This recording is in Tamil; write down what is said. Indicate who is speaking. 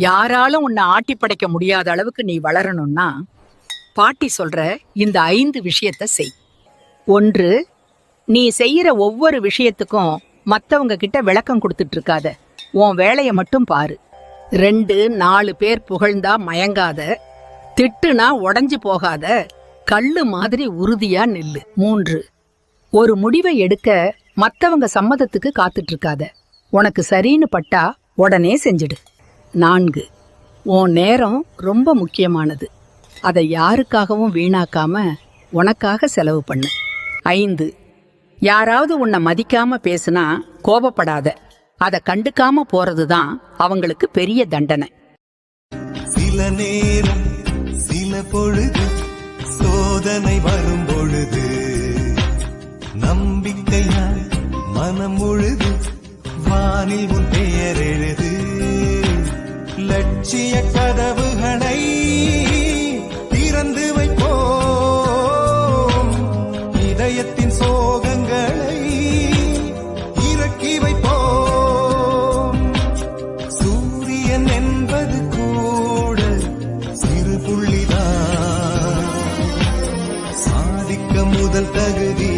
Speaker 1: யாராலும் உன்னை ஆட்டி படைக்க முடியாத அளவுக்கு நீ வளரணும்னா பாட்டி சொல்ற இந்த 5 விஷயத்த செய். 1, நீ செய்யற ஒவ்வொரு விஷயத்துக்கும் மத்தவங்க கிட்ட விளக்கம் கொடுத்துட்டு இருக்காத, உன் வேலையை மட்டும் பாரு. 2, 4 பேர் புகழ்ந்தா மயங்காத, திட்டுனா உடஞ்சு போகாத, கல்லு மாதிரி உறுதியா நில்லு. 3, ஒரு முடிவை எடுக்க மத்தவங்க சம்மதத்துக்கு காத்துட்டு இருக்காத, உனக்கு சரின்னு பட்டா உடனே செஞ்சிடு. 4, உன் நேரம் ரொம்ப முக்கியமானது, அதை யாருக்காகவும் வீணாக்காம உனக்காக செலவு பண்ணு. 5, யாராவது உன்னை மதிக்காம பேசுனா கோபப்படாத, அதை கண்டுக்காம போறதுதான் அவங்களுக்கு பெரிய தண்டனை.
Speaker 2: சில நேரம் சில பொழுது சோதனை வரும் பொழுது நம்பிக்கையால் மனம் முழுது வானில் உன் பெயர் எழுது. லட்சிய கதவுகளை திறந்து வைப்போம், இதயத்தின் சோகங்களை இறக்கி வைப்போம். சூரியன் என்பது கூட சிறு புள்ளிதான், சாதிக்க முதல் தகுதி